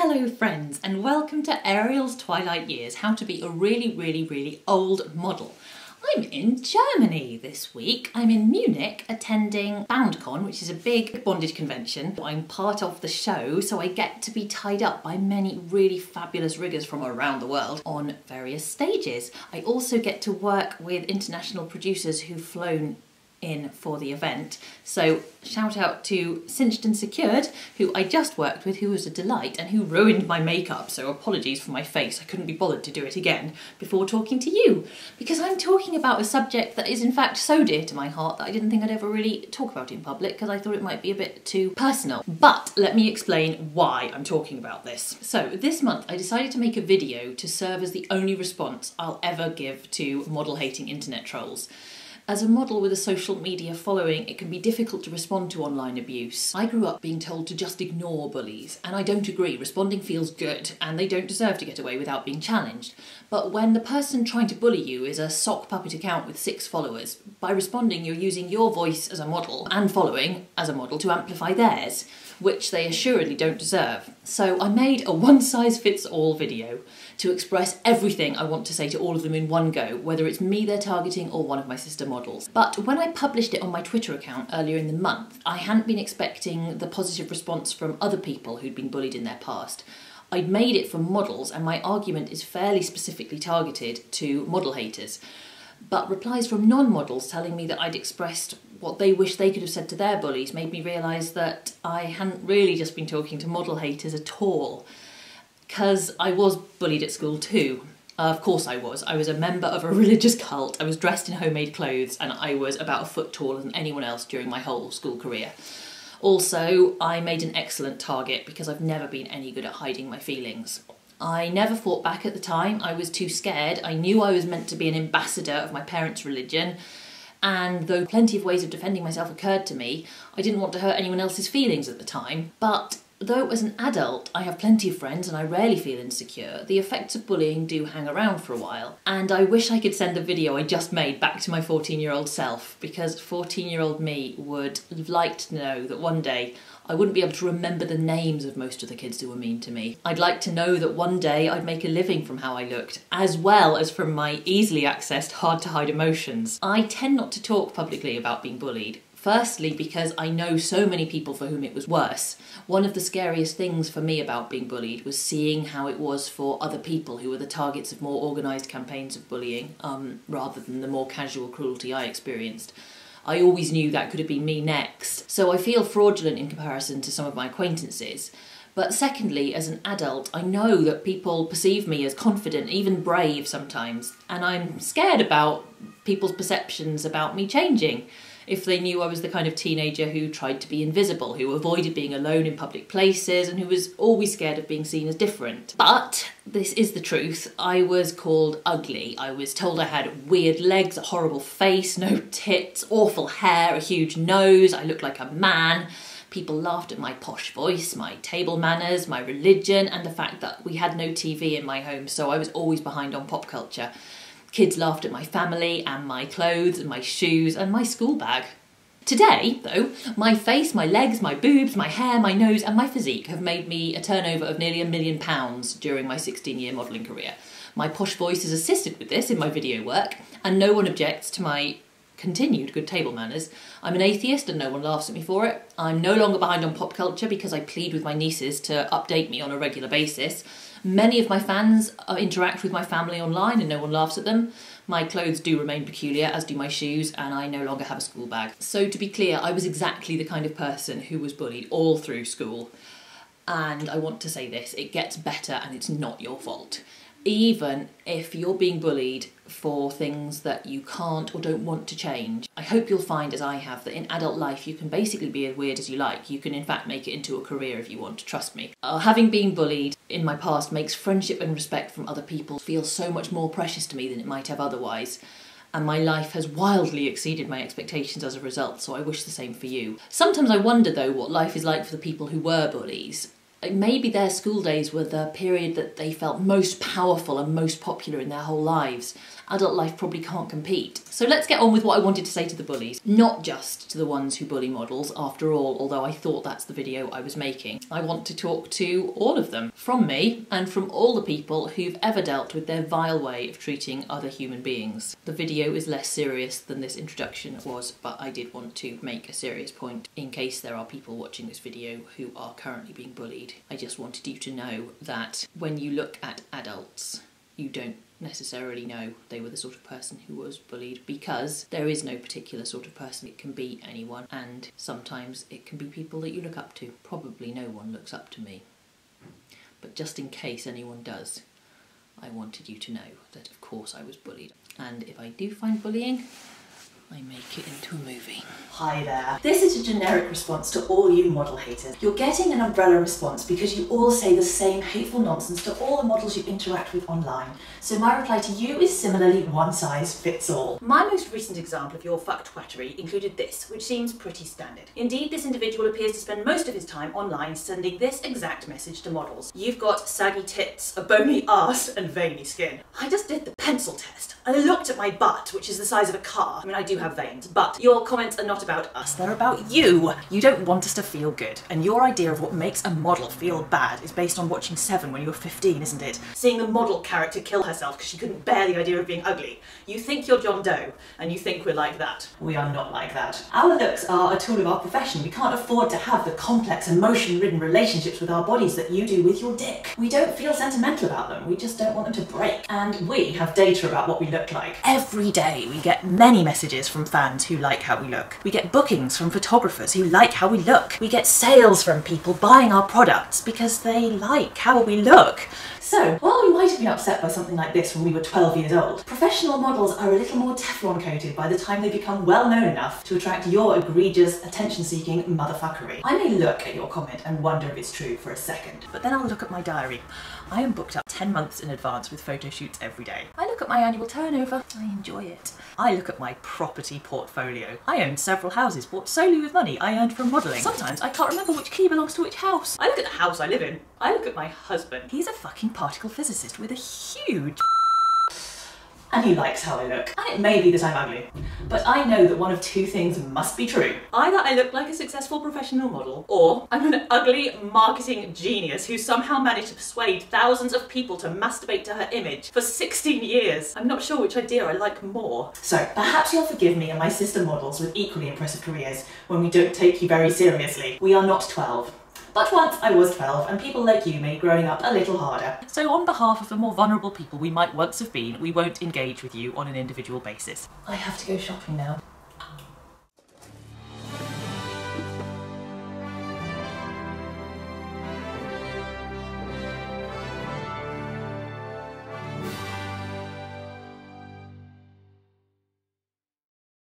Hello friends, and welcome to Ariel's Twilight Years, how to be a really old model. I'm in Germany this week. I'm in Munich attending BoundCon, which is a big bondage convention. I'm part of the show, so I get to be tied up by many really fabulous riggers from around the world on various stages. I also get to work with international producers who've flown in for the event. So shout out to Cinched and Secured, who I just worked with, who was a delight and who ruined my makeup, so apologies for my face. I couldn't be bothered to do it again before talking to you, because I'm talking about a subject that is in fact so dear to my heart that I didn't think I'd ever really talk about in public because I thought it might be a bit too personal. But let me explain why I'm talking about this. So this month I decided to make a video to serve as the only response I'll ever give to model-hating internet trolls. As a model with a social media following, it can be difficult to respond to online abuse. I grew up being told to just ignore bullies, and I don't agree. Responding feels good, and they don't deserve to get away without being challenged. But when the person trying to bully you is a sock puppet account with 6 followers, by responding you're using your voice as a model and following as a model to amplify theirs, which they assuredly don't deserve. So I made a one-size-fits-all video to express everything I want to say to all of them in one go, whether it's me they're targeting or one of my sister models. But when I published it on my Twitter account earlier in the month, I hadn't been expecting the positive response from other people who'd been bullied in their past. I'd made it from models, and my argument is fairly specifically targeted to model haters. But replies from non-models telling me that I'd expressed what they wish they could have said to their bullies made me realise that I hadn't really just been talking to model haters at all. Because I was bullied at school too. Of course I was. I was a member of a religious cult, I was dressed in homemade clothes, and I was about a foot taller than anyone else during my whole school career. Also, I made an excellent target because I've never been any good at hiding my feelings. I never fought back at the time. I was too scared. I knew I was meant to be an ambassador of my parents' religion, and though plenty of ways of defending myself occurred to me, I didn't want to hurt anyone else's feelings at the time. But though as an adult I have plenty of friends and I rarely feel insecure, the effects of bullying do hang around for a while. And I wish I could send the video I just made back to my 14-year-old self, because 14-year-old me would have liked to know that one day I wouldn't be able to remember the names of most of the kids who were mean to me. I'd like to know that one day I'd make a living from how I looked, as well as from my easily accessed, hard-to-hide emotions. I tend not to talk publicly about being bullied. Firstly, because I know so many people for whom it was worse. One of the scariest things for me about being bullied was seeing how it was for other people who were the targets of more organised campaigns of bullying, rather than the more casual cruelty I experienced. I always knew that could have been me next, so I feel fraudulent in comparison to some of my acquaintances. But secondly, as an adult, I know that people perceive me as confident, even brave sometimes, and I'm scared about people's perceptions about me changing. If they knew I was the kind of teenager who tried to be invisible, who avoided being alone in public places, and who was always scared of being seen as different. But this is the truth. I was called ugly. I was told I had weird legs, a horrible face, no tits, awful hair, a huge nose, I looked like a man. People laughed at my posh voice, my table manners, my religion, and the fact that we had no TV in my home, so I was always behind on pop culture. Kids laughed at my family and my clothes and my shoes and my school bag. Today, though, my face, my legs, my boobs, my hair, my nose and my physique have made me a turnover of nearly £1 million during my 16-year modelling career. My posh voice has assisted with this in my video work, and no one objects to my continued good table manners. I'm an atheist and no one laughs at me for it. I'm no longer behind on pop culture because I plead with my nieces to update me on a regular basis. Many of my fans interact with my family online and no one laughs at them. My clothes do remain peculiar, as do my shoes, and I no longer have a school bag. So to be clear, I was exactly the kind of person who was bullied all through school. And I want to say this, it gets better and it's not your fault. Even if you're being bullied for things that you can't or don't want to change, I hope you'll find, as I have, that in adult life you can basically be as weird as you like. You can in fact make it into a career if you want, trust me. Having been bullied in my past makes friendship and respect from other people feel so much more precious to me than it might have otherwise. And my life has wildly exceeded my expectations as a result, so I wish the same for you. Sometimes I wonder though what life is like for the people who were bullies. Maybe their school days were the period that they felt most powerful and most popular in their whole lives. Adult life probably can't compete. So let's get on with what I wanted to say to the bullies. Not just to the ones who bully models, after all, although I thought that's the video I was making. I want to talk to all of them, from me and from all the people who've ever dealt with their vile way of treating other human beings. The video is less serious than this introduction was, but I did want to make a serious point in case there are people watching this video who are currently being bullied. I just wanted you to know that when you look at adults, you don't necessarily know they were the sort of person who was bullied, because there is no particular sort of person. It can be anyone, and sometimes it can be people that you look up to. Probably no one looks up to me, but just in case anyone does, I wanted you to know that of course I was bullied, and if I do find bullying, I make it into a movie. Hi there. This is a generic response to all you model haters. You're getting an umbrella response because you all say the same hateful nonsense to all the models you interact with online. So my reply to you is similarly one size fits all. My most recent example of your fuck twattery included this, which seems pretty standard. Indeed, this individual appears to spend most of his time online sending this exact message to models. You've got saggy tits, a bony arse, and veiny skin. I just did the pencil test. I looked at my butt, which is the size of a car. I mean, I do have veins, but your comments are not about us, they're about you. You don't want us to feel good, and your idea of what makes a model feel bad is based on watching Seven when you were 15, isn't it? Seeing the model character kill herself because she couldn't bear the idea of being ugly. You think you're John Doe, and you think we're like that. We are not like that. Our looks are a tool of our profession. We can't afford to have the complex, emotion-ridden relationships with our bodies that you do with your dick. We don't feel sentimental about them, we just don't want them to break. And we have data about what we look like. Every day we get many messages from fans who like how we look. We get bookings from photographers who like how we look. We get sales from people buying our products because they like how we look. So, while we might have been upset by something like this when we were 12 years old, professional models are a little more Teflon coated by the time they become well known enough to attract your egregious, attention-seeking motherfuckery. I may look at your comment and wonder if it's true for a second, but then I'll look at my diary. I am booked up 10 months in advance with photo shoots every day. I look at my annual turnover. I enjoy it. I look at my property portfolio. I own several houses bought solely with money I earned from modelling. Sometimes I can't remember which key belongs to which house. I look at the house I live in. I look at my husband. He's a fucking particle physicist with a huge and he likes how I look. And it may be that I'm ugly, but I know that one of two things must be true. Either I look like a successful professional model, or I'm an ugly marketing genius who somehow managed to persuade thousands of people to masturbate to her image for 16 years. I'm not sure which idea I like more. So perhaps you'll forgive me and my sister models with equally impressive careers when we don't take you very seriously. We are not 12. But once I was 12, and people like you made growing up a little harder. So on behalf of the more vulnerable people we might once have been, we won't engage with you on an individual basis. I have to go shopping now.